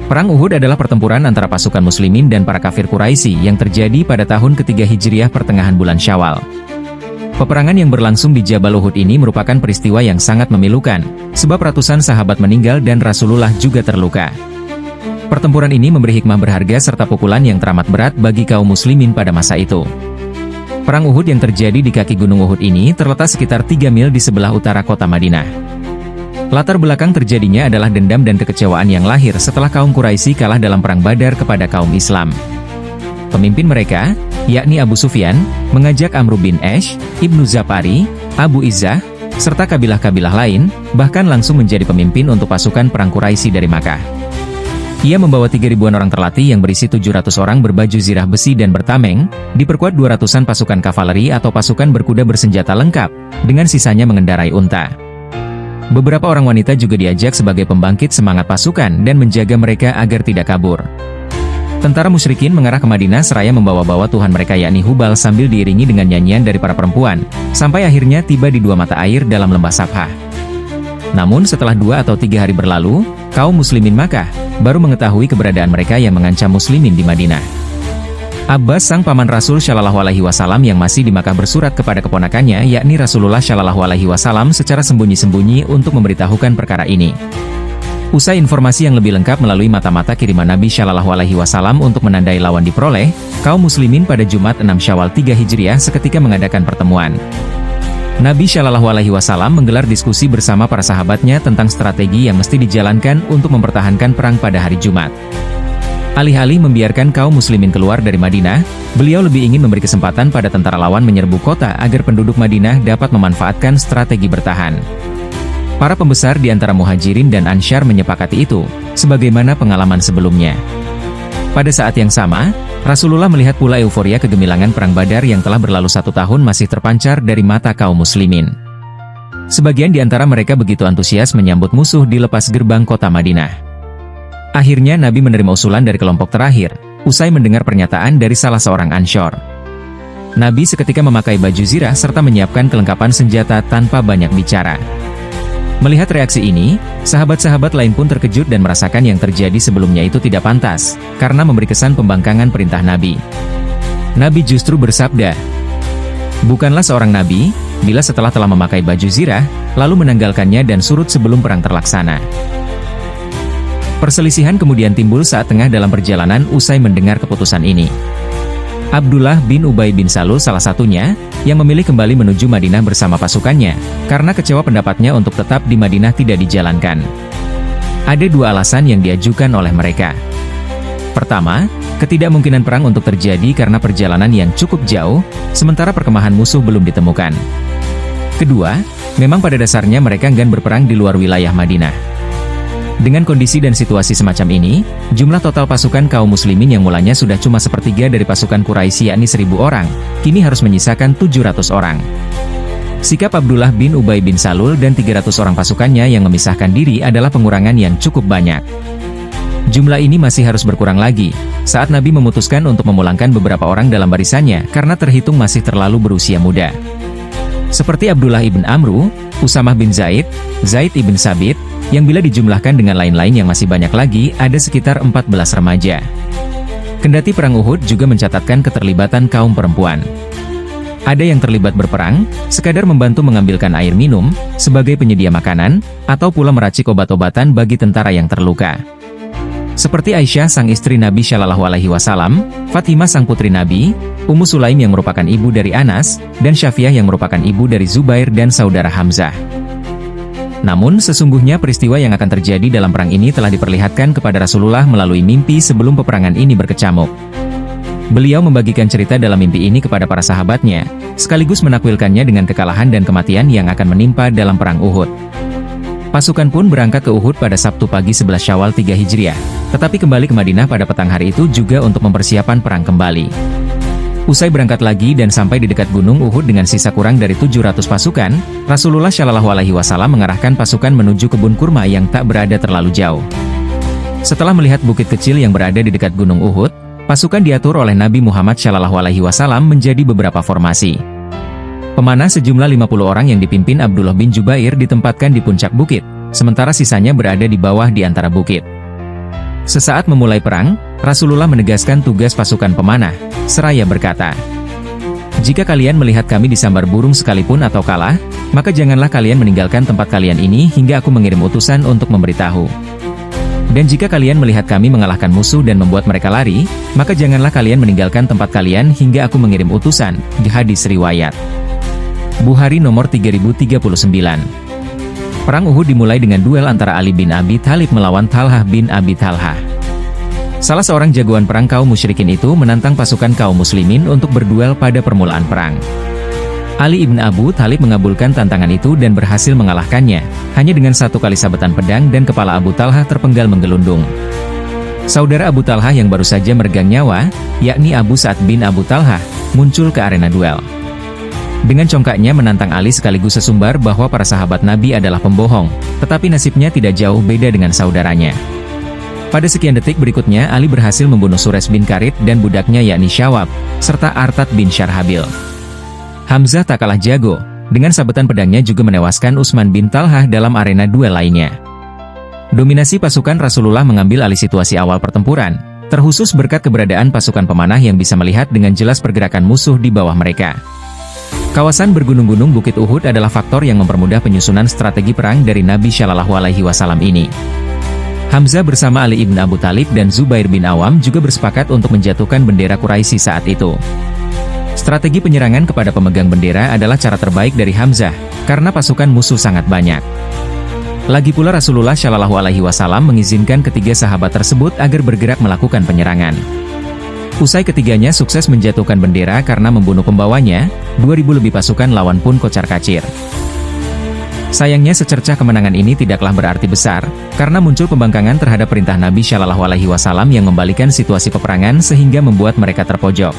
Perang Uhud adalah pertempuran antara pasukan muslimin dan para kafir Quraisy yang terjadi pada tahun ketiga Hijriah pertengahan bulan Syawal. Peperangan yang berlangsung di Jabal Uhud ini merupakan peristiwa yang sangat memilukan, sebab ratusan sahabat meninggal dan Rasulullah juga terluka. Pertempuran ini memberi hikmah berharga serta pukulan yang teramat berat bagi kaum muslimin pada masa itu. Perang Uhud yang terjadi di kaki Gunung Uhud ini terletak sekitar 3 mil di sebelah utara kota Madinah. Latar belakang terjadinya adalah dendam dan kekecewaan yang lahir setelah kaum Quraisy kalah dalam Perang Badar kepada kaum Islam. Pemimpin mereka, yakni Abu Sufyan, mengajak Amr bin Ash, Ibnu Zapari, Abu Izzah, serta kabilah-kabilah lain, bahkan langsung menjadi pemimpin untuk pasukan perang Quraisy dari Makkah. Ia membawa 3.000-an orang terlatih yang berisi 700 orang berbaju zirah besi dan bertameng, diperkuat 200-an pasukan kavaleri atau pasukan berkuda bersenjata lengkap, dengan sisanya mengendarai unta. Beberapa orang wanita juga diajak sebagai pembangkit semangat pasukan dan menjaga mereka agar tidak kabur. Tentara musyrikin mengarah ke Madinah seraya membawa-bawa Tuhan mereka yakni Hubal sambil diiringi dengan nyanyian dari para perempuan, sampai akhirnya tiba di 2 mata air dalam lembah Sabhah. Namun setelah 2 atau 3 hari berlalu, kaum muslimin Makkah baru mengetahui keberadaan mereka yang mengancam muslimin di Madinah. Abbas sang paman Rasul Shallallahu Alaihi Wasallam yang masih di Makkah bersurat kepada keponakannya yakni Rasulullah Shallallahu Alaihi Wasallam secara sembunyi-sembunyi untuk memberitahukan perkara ini. Usai informasi yang lebih lengkap melalui mata-mata kiriman Nabi Shallallahu Alaihi Wasallam untuk menandai lawan diperoleh, kaum muslimin pada Jumat 6 Syawal 3 Hijriah seketika mengadakan pertemuan. Nabi Shallallahu Alaihi Wasallam menggelar diskusi bersama para sahabatnya tentang strategi yang mesti dijalankan untuk mempertahankan perang pada hari Jumat. Alih-alih membiarkan kaum muslimin keluar dari Madinah, beliau lebih ingin memberi kesempatan pada tentara lawan menyerbu kota agar penduduk Madinah dapat memanfaatkan strategi bertahan. Para pembesar di antara Muhajirin dan Ansyar menyepakati itu, sebagaimana pengalaman sebelumnya. Pada saat yang sama, Rasulullah melihat pula euforia kegemilangan Perang Badar yang telah berlalu 1 tahun masih terpancar dari mata kaum muslimin. Sebagian di antara mereka begitu antusias menyambut musuh di lepas gerbang kota Madinah. Akhirnya Nabi menerima usulan dari kelompok terakhir, usai mendengar pernyataan dari salah seorang Ansyar. Nabi seketika memakai baju zirah serta menyiapkan kelengkapan senjata tanpa banyak bicara. Melihat reaksi ini, sahabat-sahabat lain pun terkejut dan merasakan yang terjadi sebelumnya itu tidak pantas, karena memberi kesan pembangkangan perintah Nabi. Nabi justru bersabda, "Bukanlah seorang Nabi, bila setelah telah memakai baju zirah, lalu menanggalkannya dan surut sebelum perang terlaksana." Perselisihan kemudian timbul saat tengah dalam perjalanan usai mendengar keputusan ini. Abdullah bin Ubay bin Salul salah satunya, yang memilih kembali menuju Madinah bersama pasukannya, karena kecewa pendapatnya untuk tetap di Madinah tidak dijalankan. Ada 2 alasan yang diajukan oleh mereka. Pertama, ketidakmungkinan perang untuk terjadi karena perjalanan yang cukup jauh, sementara perkemahan musuh belum ditemukan. Kedua, memang pada dasarnya mereka enggan berperang di luar wilayah Madinah. Dengan kondisi dan situasi semacam ini, jumlah total pasukan kaum muslimin yang mulanya sudah cuma sepertiga dari pasukan Quraisy yakni 1.000 orang, kini harus menyisakan 700 orang. Sikap Abdullah bin Ubay bin Salul dan 300 orang pasukannya yang memisahkan diri adalah pengurangan yang cukup banyak. Jumlah ini masih harus berkurang lagi, saat Nabi memutuskan untuk memulangkan beberapa orang dalam barisannya karena terhitung masih terlalu berusia muda. Seperti Abdullah ibn Amru, Usamah bin Zaid, Zaid ibn Sabit, yang bila dijumlahkan dengan lain-lain yang masih banyak lagi, ada sekitar 14 remaja. Kendati Perang Uhud juga mencatatkan keterlibatan kaum perempuan. Ada yang terlibat berperang, sekadar membantu mengambilkan air minum, sebagai penyedia makanan, atau pula meracik obat-obatan bagi tentara yang terluka. Seperti Aisyah sang istri Nabi Shallallahu Alaihi Wasallam, Fatimah sang putri Nabi, Ummu Sulaim yang merupakan ibu dari Anas, dan Syafiah yang merupakan ibu dari Zubair dan saudara Hamzah. Namun sesungguhnya peristiwa yang akan terjadi dalam perang ini telah diperlihatkan kepada Rasulullah melalui mimpi sebelum peperangan ini berkecamuk. Beliau membagikan cerita dalam mimpi ini kepada para sahabatnya, sekaligus menakwilkannya dengan kekalahan dan kematian yang akan menimpa dalam Perang Uhud. Pasukan pun berangkat ke Uhud pada Sabtu pagi 11 Syawal 3 Hijriah, tetapi kembali ke Madinah pada petang hari itu juga untuk mempersiapkan perang kembali. Usai berangkat lagi dan sampai di dekat Gunung Uhud dengan sisa kurang dari 700 pasukan, Rasulullah Shallallahu Alaihi Wasallam mengarahkan pasukan menuju kebun kurma yang tak berada terlalu jauh. Setelah melihat bukit kecil yang berada di dekat Gunung Uhud, pasukan diatur oleh Nabi Muhammad Shallallahu Alaihi Wasallam menjadi beberapa formasi. Pemanah sejumlah 50 orang yang dipimpin Abdullah bin Jubair ditempatkan di puncak bukit, sementara sisanya berada di bawah di antara bukit. Sesaat memulai perang, Rasulullah menegaskan tugas pasukan pemanah, seraya berkata, "Jika kalian melihat kami disambar burung sekalipun atau kalah, maka janganlah kalian meninggalkan tempat kalian ini hingga aku mengirim utusan untuk memberitahu. Dan jika kalian melihat kami mengalahkan musuh dan membuat mereka lari, maka janganlah kalian meninggalkan tempat kalian hingga aku mengirim utusan." Hadis riwayat Bukhari nomor 3039. Perang Uhud dimulai dengan duel antara Ali bin Abi Thalib melawan Talhah bin Abi Talhah. Salah seorang jagoan perang kaum musyrikin itu menantang pasukan kaum muslimin untuk berduel pada permulaan perang. Ali ibn Abu Thalib mengabulkan tantangan itu dan berhasil mengalahkannya, hanya dengan satu kali sabetan pedang dan kepala Abu Talhah terpenggal menggelundung. Saudara Abu Talhah yang baru saja meregang nyawa, yakni Abu Sa'ad bin Abu Talhah, muncul ke arena duel. Dengan congkaknya menantang Ali sekaligus sesumbar bahwa para sahabat Nabi adalah pembohong, tetapi nasibnya tidak jauh beda dengan saudaranya. Pada sekian detik berikutnya Ali berhasil membunuh Sures bin Karit dan budaknya yakni Syawab, serta Artad bin Syarhabil. Hamzah tak kalah jago, dengan sabetan pedangnya juga menewaskan Utsman bin Talhah dalam arena duel lainnya. Dominasi pasukan Rasulullah mengambil alih situasi awal pertempuran, terkhusus berkat keberadaan pasukan pemanah yang bisa melihat dengan jelas pergerakan musuh di bawah mereka. Kawasan bergunung-gunung Bukit Uhud adalah faktor yang mempermudah penyusunan strategi perang dari Nabi Shallallahu Alaihi Wasallam ini. Hamzah bersama Ali ibn Abu Thalib dan Zubair bin Awam juga bersepakat untuk menjatuhkan bendera Quraisy saat itu. Strategi penyerangan kepada pemegang bendera adalah cara terbaik dari Hamzah, karena pasukan musuh sangat banyak. Lagi pula Rasulullah Shallallahu Alaihi Wasallam mengizinkan ketiga sahabat tersebut agar bergerak melakukan penyerangan. Usai ketiganya sukses menjatuhkan bendera karena membunuh pembawanya, 2.000 lebih pasukan lawan pun kocar-kacir. Sayangnya secercah kemenangan ini tidaklah berarti besar, karena muncul pembangkangan terhadap perintah Nabi Shallallahu Alaihi Wasallam yang membalikan situasi peperangan sehingga membuat mereka terpojok.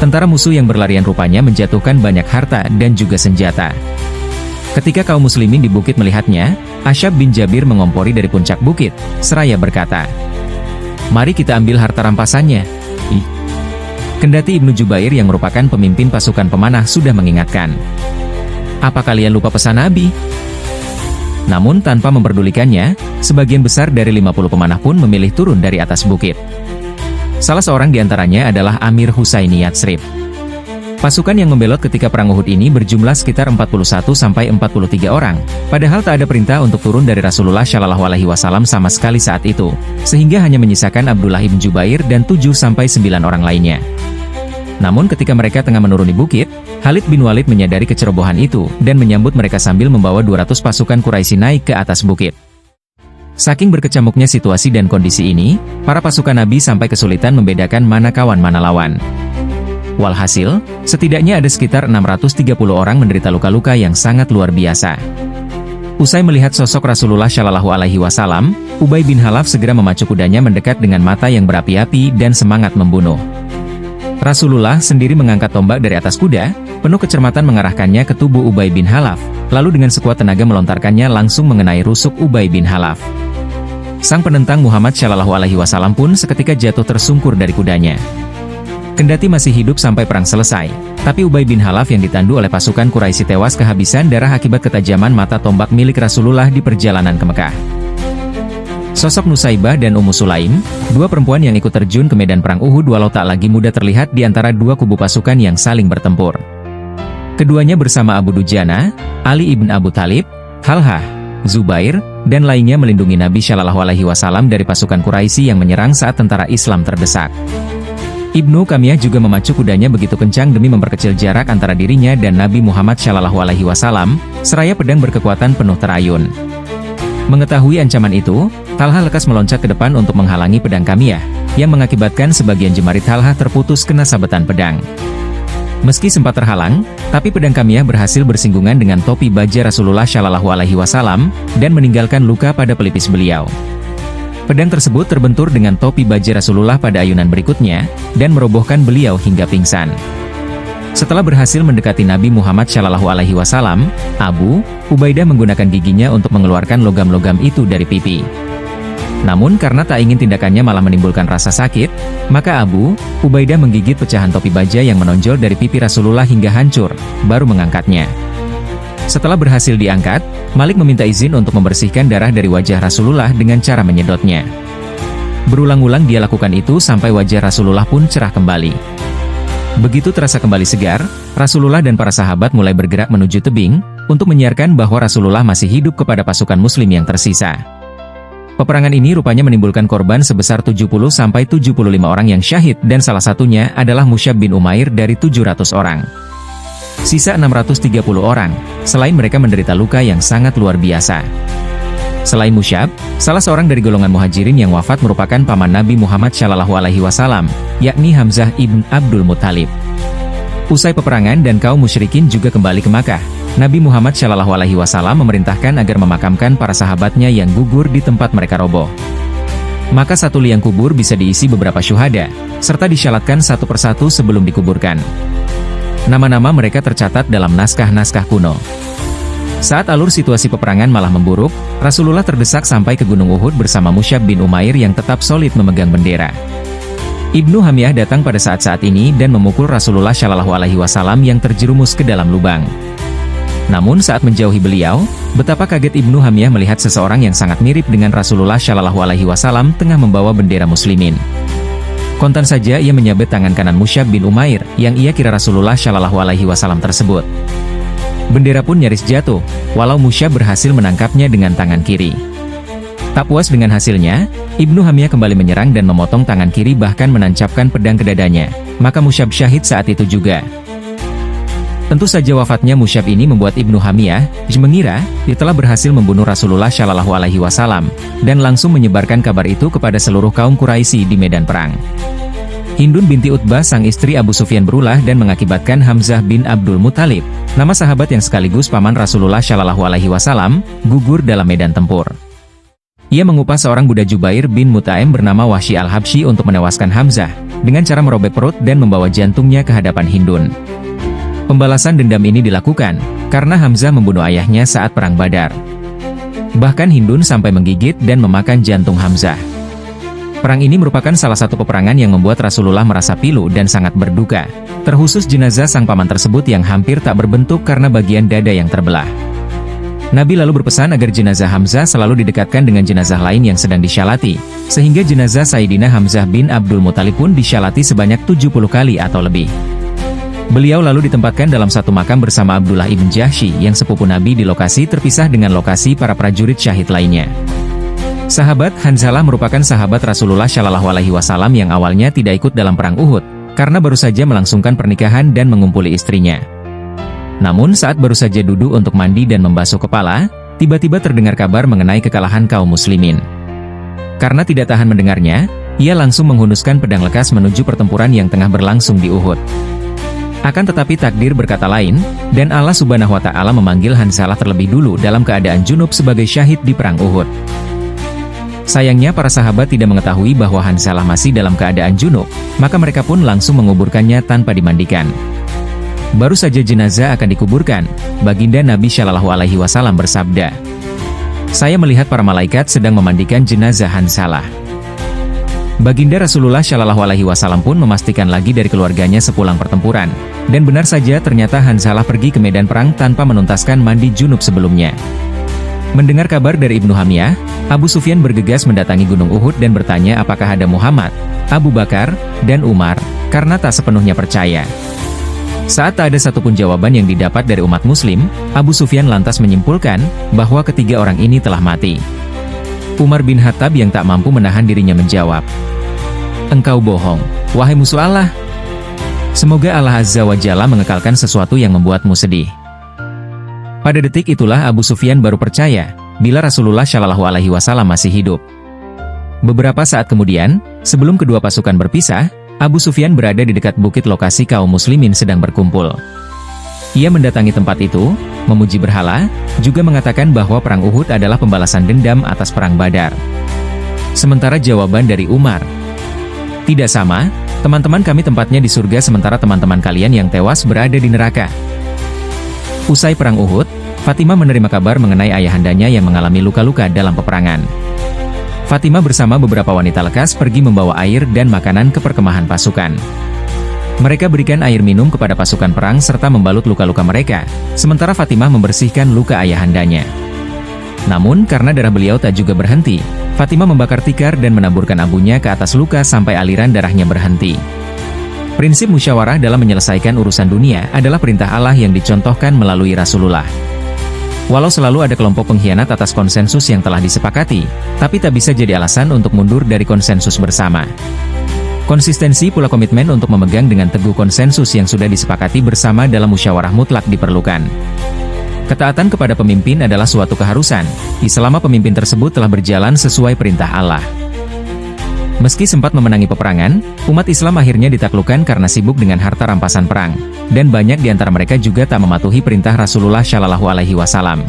Tentara musuh yang berlarian rupanya menjatuhkan banyak harta dan juga senjata. Ketika kaum muslimin di bukit melihatnya, Asyab bin Jabir mengompori dari puncak bukit, seraya berkata, "Mari kita ambil harta rampasannya." Kendati Ibnu Jubair yang merupakan pemimpin pasukan pemanah sudah mengingatkan, "Apa kalian lupa pesan Nabi?" Namun tanpa memperdulikannya, sebagian besar dari 50 pemanah pun memilih turun dari atas bukit. Salah seorang di antaranya adalah Amir Husaini Yatsrib. Pasukan yang membelot ketika perang Uhud ini berjumlah sekitar 41-43 orang, padahal tak ada perintah untuk turun dari Rasulullah Shallallahu Alaihi Wasallam sama sekali saat itu, sehingga hanya menyisakan Abdullah ibn Jubair dan 7-9 orang lainnya. Namun ketika mereka tengah menuruni bukit, Khalid bin Walid menyadari kecerobohan itu, dan menyambut mereka sambil membawa 200 pasukan Quraisy naik ke atas bukit. Saking berkecamuknya situasi dan kondisi ini, para pasukan Nabi sampai kesulitan membedakan mana kawan mana lawan. Walhasil, setidaknya ada sekitar 630 orang menderita luka-luka yang sangat luar biasa. Usai melihat sosok Rasulullah Shallallahu Alaihi Wasallam, Ubay bin Khalaf segera memacu kudanya mendekat dengan mata yang berapi-api dan semangat membunuh. Rasulullah sendiri mengangkat tombak dari atas kuda, penuh kecermatan mengarahkannya ke tubuh Ubay bin Khalaf, lalu dengan sekuat tenaga melontarkannya langsung mengenai rusuk Ubay bin Khalaf. Sang penentang Muhammad Shallallahu Alaihi Wasallam pun seketika jatuh tersungkur dari kudanya. Kendati masih hidup sampai perang selesai, tapi Ubay bin Khalaf yang ditandu oleh pasukan Quraisy tewas kehabisan darah akibat ketajaman mata tombak milik Rasulullah di perjalanan ke Mekah. Sosok Nusaibah dan Ummu Sulaim, dua perempuan yang ikut terjun ke medan perang Uhud walau tak lagi muda terlihat di antara dua kubu pasukan yang saling bertempur. Keduanya bersama Abu Dujana, Ali ibn Abu Thalib, Talhah, Zubair, dan lainnya melindungi Nabi Shallallahu Alaihi Wasallam dari pasukan Quraisy yang menyerang saat tentara Islam terdesak. Ibnu Kamiyah juga memacu kudanya begitu kencang demi memperkecil jarak antara dirinya dan Nabi Muhammad Shallallahu Alaihi Wasallam, seraya pedang berkekuatan penuh terayun. Mengetahui ancaman itu, Talhah lekas meloncat ke depan untuk menghalangi pedang Kamiyah, yang mengakibatkan sebagian jemari Talhah terputus kena sabetan pedang. Meski sempat terhalang, tapi pedang Kamiyah berhasil bersinggungan dengan topi baja Rasulullah Shallallahu Alaihi Wasallam dan meninggalkan luka pada pelipis beliau. Pedang tersebut terbentur dengan topi baja Rasulullah pada ayunan berikutnya, dan merobohkan beliau hingga pingsan. Setelah berhasil mendekati Nabi Muhammad Shallallahu Alaihi Wasallam, Abu Ubaidah menggunakan giginya untuk mengeluarkan logam-logam itu dari pipi. Namun karena tak ingin tindakannya malah menimbulkan rasa sakit, maka Abu Ubaidah menggigit pecahan topi baja yang menonjol dari pipi Rasulullah hingga hancur, baru mengangkatnya. Setelah berhasil diangkat, Malik meminta izin untuk membersihkan darah dari wajah Rasulullah dengan cara menyedotnya. Berulang-ulang dia lakukan itu sampai wajah Rasulullah pun cerah kembali. Begitu terasa kembali segar, Rasulullah dan para sahabat mulai bergerak menuju tebing, untuk menyiarkan bahwa Rasulullah masih hidup kepada pasukan muslim yang tersisa. Peperangan ini rupanya menimbulkan korban sebesar 70-75 orang yang syahid dan salah satunya adalah Musyab bin Umair dari 700 orang. Sisa 630 orang, selain mereka menderita luka yang sangat luar biasa. Selain Musyab, salah seorang dari golongan muhajirin yang wafat merupakan paman Nabi Muhammad SAW, yakni Hamzah ibn Abdul Muthalib. Usai peperangan dan kaum musyrikin juga kembali ke Makkah, Nabi Muhammad SAW memerintahkan agar memakamkan para sahabatnya yang gugur di tempat mereka roboh. Maka satu liang kubur bisa diisi beberapa syuhada, serta disyalatkan satu persatu sebelum dikuburkan. Nama-nama mereka tercatat dalam naskah-naskah kuno. Saat alur situasi peperangan malah memburuk, Rasulullah terdesak sampai ke Gunung Uhud bersama Musyab bin Umair yang tetap solid memegang bendera. Ibnu Hamiyah datang pada saat-saat ini dan memukul Rasulullah SAW yang terjerumus ke dalam lubang. Namun saat menjauhi beliau, betapa kaget Ibnu Hamiyah melihat seseorang yang sangat mirip dengan Rasulullah SAW tengah membawa bendera muslimin. Kontan saja ia menyabet tangan kanan Musyab bin Umair, yang ia kira Rasulullah SAW tersebut. Bendera pun nyaris jatuh, walau Musyab berhasil menangkapnya dengan tangan kiri. Tak puas dengan hasilnya, Ibnu Hamiyah kembali menyerang dan memotong tangan kiri bahkan menancapkan pedang ke dadanya, maka Musyab syahid saat itu juga. Tentu saja wafatnya Musyab ini membuat Ibnu Hamiyah mengira dia telah berhasil membunuh Rasulullah SAW, dan langsung menyebarkan kabar itu kepada seluruh kaum Quraisy di medan perang. Hindun binti Utbah sang istri Abu Sufyan berulah dan mengakibatkan Hamzah bin Abdul Muthalib, nama sahabat yang sekaligus paman Rasulullah SAW, gugur dalam medan tempur. Ia mengupah seorang budak Jubair bin Mut'aim bernama Wahsy al-Habsyi untuk menewaskan Hamzah, dengan cara merobek perut dan membawa jantungnya ke hadapan Hindun. Pembalasan dendam ini dilakukan, karena Hamzah membunuh ayahnya saat perang Badar. Bahkan Hindun sampai menggigit dan memakan jantung Hamzah. Perang ini merupakan salah satu peperangan yang membuat Rasulullah merasa pilu dan sangat berduka, terkhusus jenazah sang paman tersebut yang hampir tak berbentuk karena bagian dada yang terbelah. Nabi lalu berpesan agar jenazah Hamzah selalu didekatkan dengan jenazah lain yang sedang disyalati, sehingga jenazah Sayyidina Hamzah bin Abdul Muthalib pun disyalati sebanyak 70 kali atau lebih. Beliau lalu ditempatkan dalam satu makam bersama Abdullah ibn Jahsy yang sepupu Nabi di lokasi terpisah dengan lokasi para prajurit syahid lainnya. Sahabat Hanzalah merupakan sahabat Rasulullah SAW yang awalnya tidak ikut dalam perang Uhud, karena baru saja melangsungkan pernikahan dan mengumpuli istrinya. Namun saat baru saja duduk untuk mandi dan membasuh kepala, tiba-tiba terdengar kabar mengenai kekalahan kaum muslimin. Karena tidak tahan mendengarnya, ia langsung menghunuskan pedang lekas menuju pertempuran yang tengah berlangsung di Uhud. Akan tetapi takdir berkata lain, dan Allah Subhanahu wa Ta'ala memanggil Hanzalah terlebih dulu dalam keadaan junub sebagai syahid di perang Uhud. Sayangnya para sahabat tidak mengetahui bahwa Hanzalah masih dalam keadaan junub, maka mereka pun langsung menguburkannya tanpa dimandikan. Baru saja jenazah akan dikuburkan, baginda Nabi SAW bersabda, "Saya melihat para malaikat sedang memandikan jenazah Hanzalah." Baginda Rasulullah SAW pun memastikan lagi dari keluarganya sepulang pertempuran, dan benar saja ternyata Hanzalah pergi ke medan perang tanpa menuntaskan mandi junub sebelumnya. Mendengar kabar dari Ibnu Hamiyah, Abu Sufyan bergegas mendatangi Gunung Uhud dan bertanya apakah ada Muhammad, Abu Bakar, dan Umar, karena tak sepenuhnya percaya. Saat tak ada satupun jawaban yang didapat dari umat muslim, Abu Sufyan lantas menyimpulkan bahwa ketiga orang ini telah mati. Umar bin Khattab yang tak mampu menahan dirinya menjawab, "Engkau bohong, wahai musuh Allah. Semoga Allah Azza wa Jalla mengekalkan sesuatu yang membuatmu sedih." Pada detik itulah Abu Sufyan baru percaya bila Rasulullah SAW masih hidup. Beberapa saat kemudian, sebelum kedua pasukan berpisah, Abu Sufyan berada di dekat bukit lokasi kaum muslimin sedang berkumpul. Ia mendatangi tempat itu, memuji berhala, juga mengatakan bahwa perang Uhud adalah pembalasan dendam atas perang Badar. Sementara jawaban dari Umar, "Tidak sama, teman-teman kami tempatnya di surga sementara teman-teman kalian yang tewas berada di neraka." Usai perang Uhud, Fatimah menerima kabar mengenai ayahandanya yang mengalami luka-luka dalam peperangan. Fatimah bersama beberapa wanita lekas pergi membawa air dan makanan ke perkemahan pasukan. Mereka berikan air minum kepada pasukan perang serta membalut luka-luka mereka, sementara Fatimah membersihkan luka ayahandanya. Namun, karena darah beliau tak juga berhenti, Fatimah membakar tikar dan menaburkan abunya ke atas luka sampai aliran darahnya berhenti. Prinsip musyawarah dalam menyelesaikan urusan dunia adalah perintah Allah yang dicontohkan melalui Rasulullah. Walau selalu ada kelompok pengkhianat atas konsensus yang telah disepakati, tapi tak bisa jadi alasan untuk mundur dari konsensus bersama. Konsistensi pula komitmen untuk memegang dengan teguh konsensus yang sudah disepakati bersama dalam musyawarah mutlak diperlukan. Ketaatan kepada pemimpin adalah suatu keharusan, selama pemimpin tersebut telah berjalan sesuai perintah Allah. Meski sempat memenangi peperangan, umat Islam akhirnya ditaklukkan karena sibuk dengan harta rampasan perang, dan banyak di antara mereka juga tak mematuhi perintah Rasulullah Shallallahu Alaihi Wasallam.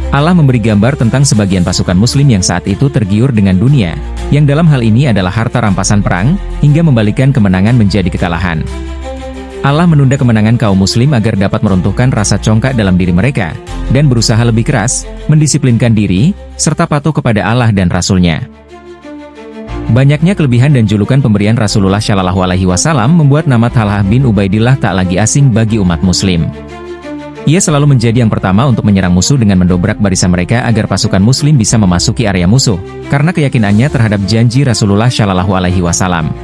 Allah memberi gambar tentang sebagian pasukan muslim yang saat itu tergiur dengan dunia, yang dalam hal ini adalah harta rampasan perang, hingga membalikan kemenangan menjadi kekalahan. Allah menunda kemenangan kaum muslim agar dapat meruntuhkan rasa congkak dalam diri mereka, dan berusaha lebih keras, mendisiplinkan diri, serta patuh kepada Allah dan Rasul-Nya. Banyaknya kelebihan dan julukan pemberian Rasulullah Shallallahu Alaihi Wasallam membuat nama Thalhah bin Ubaidillah tak lagi asing bagi umat muslim. Ia selalu menjadi yang pertama untuk menyerang musuh dengan mendobrak barisan mereka agar pasukan muslim bisa memasuki area musuh, karena keyakinannya terhadap janji Rasulullah Shallallahu Alaihi Wasallam.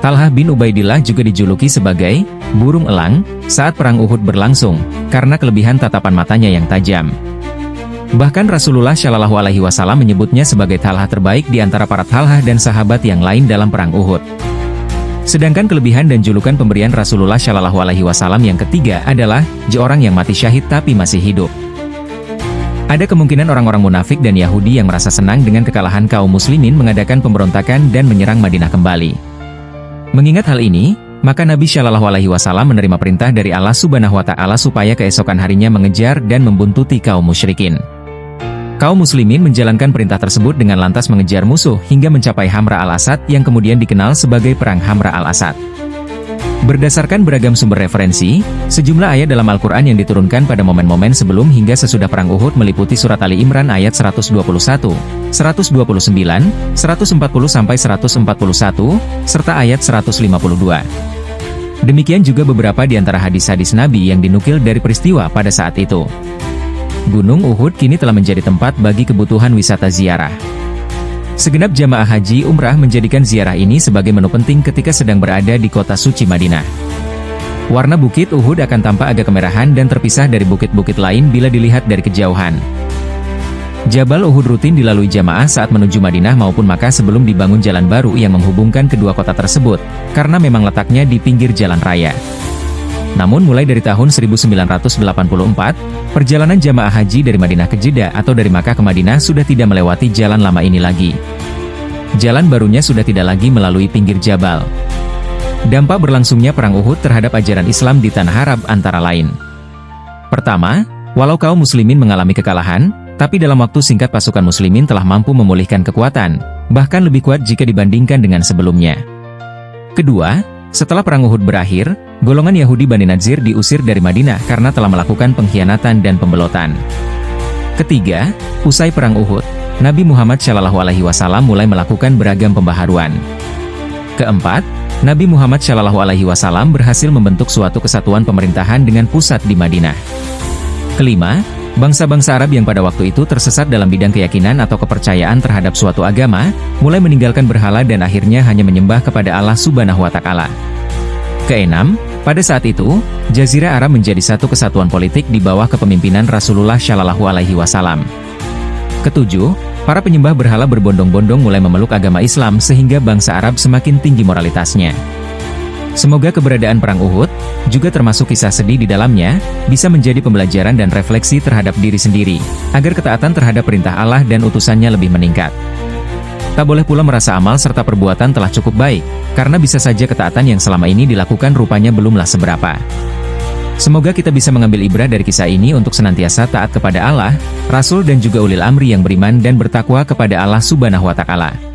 Thalhah bin Ubaidillah juga dijuluki sebagai burung elang saat perang Uhud berlangsung, karena kelebihan tatapan matanya yang tajam. Bahkan Rasulullah Shallallahu Alaihi Wasallam menyebutnya sebagai Thalhah terbaik di antara para Thalhah dan sahabat yang lain dalam perang Uhud. Sedangkan kelebihan dan julukan pemberian Rasulullah Shallallahu Alaihi Wasallam yang ketiga adalah orang yang mati syahid tapi masih hidup. Ada kemungkinan orang-orang munafik dan Yahudi yang merasa senang dengan kekalahan kaum muslimin mengadakan pemberontakan dan menyerang Madinah kembali. Mengingat hal ini, maka Nabi Shallallahu Alaihi Wasallam menerima perintah dari Allah Subhanahu Wa Taala supaya keesokan harinya mengejar dan membuntuti kaum musyrikin. Kaum muslimin menjalankan perintah tersebut dengan lantas mengejar musuh hingga mencapai Hamra al-Asad yang kemudian dikenal sebagai Perang Hamra al-Asad. Berdasarkan beragam sumber referensi, sejumlah ayat dalam Al-Quran yang diturunkan pada momen-momen sebelum hingga sesudah Perang Uhud meliputi surat Ali Imran ayat 121, 129, 140-141, serta ayat 152. Demikian juga beberapa di antara hadis-hadis Nabi yang dinukil dari peristiwa pada saat itu. Gunung Uhud kini telah menjadi tempat bagi kebutuhan wisata ziarah. Segenap jamaah haji umrah menjadikan ziarah ini sebagai menu penting ketika sedang berada di kota suci Madinah. Warna bukit Uhud akan tampak agak kemerahan dan terpisah dari bukit-bukit lain bila dilihat dari kejauhan. Jabal Uhud rutin dilalui jamaah saat menuju Madinah maupun Makkah sebelum dibangun jalan baru yang menghubungkan kedua kota tersebut, karena memang letaknya di pinggir jalan raya. Namun mulai dari tahun 1984, perjalanan jamaah haji dari Madinah ke Jeddah atau dari Makkah ke Madinah sudah tidak melewati jalan lama ini lagi. Jalan barunya sudah tidak lagi melalui pinggir jabal. Dampak berlangsungnya Perang Uhud terhadap ajaran Islam di Tanah Arab antara lain. Pertama, walau kaum muslimin mengalami kekalahan, tapi dalam waktu singkat pasukan muslimin telah mampu memulihkan kekuatan, bahkan lebih kuat jika dibandingkan dengan sebelumnya. Kedua, setelah Perang Uhud berakhir, golongan Yahudi Bani Nadzir diusir dari Madinah karena telah melakukan pengkhianatan dan pembelotan. Ketiga, usai Perang Uhud, Nabi Muhammad Shallallahu Alaihi Wasallam mulai melakukan beragam pembaharuan. Keempat, Nabi Muhammad Shallallahu Alaihi Wasallam berhasil membentuk suatu kesatuan pemerintahan dengan pusat di Madinah. Kelima, bangsa-bangsa Arab yang pada waktu itu tersesat dalam bidang keyakinan atau kepercayaan terhadap suatu agama, mulai meninggalkan berhala dan akhirnya hanya menyembah kepada Allah Subhanahu Wa Taala. Keenam, pada saat itu, Jazirah Arab menjadi satu kesatuan politik di bawah kepemimpinan Rasulullah Shallallahu Alaihi Wasallam. Ketujuh, para penyembah berhala berbondong-bondong mulai memeluk agama Islam sehingga bangsa Arab semakin tinggi moralitasnya. Semoga keberadaan Perang Uhud, juga termasuk kisah sedih di dalamnya, bisa menjadi pembelajaran dan refleksi terhadap diri sendiri, agar ketaatan terhadap perintah Allah dan utusannya lebih meningkat. Tak boleh pula merasa amal serta perbuatan telah cukup baik, karena bisa saja ketaatan yang selama ini dilakukan rupanya belumlah seberapa. Semoga kita bisa mengambil ibrah dari kisah ini untuk senantiasa taat kepada Allah, Rasul dan juga ulil amri yang beriman dan bertakwa kepada Allah Subhanahu Wa Taala.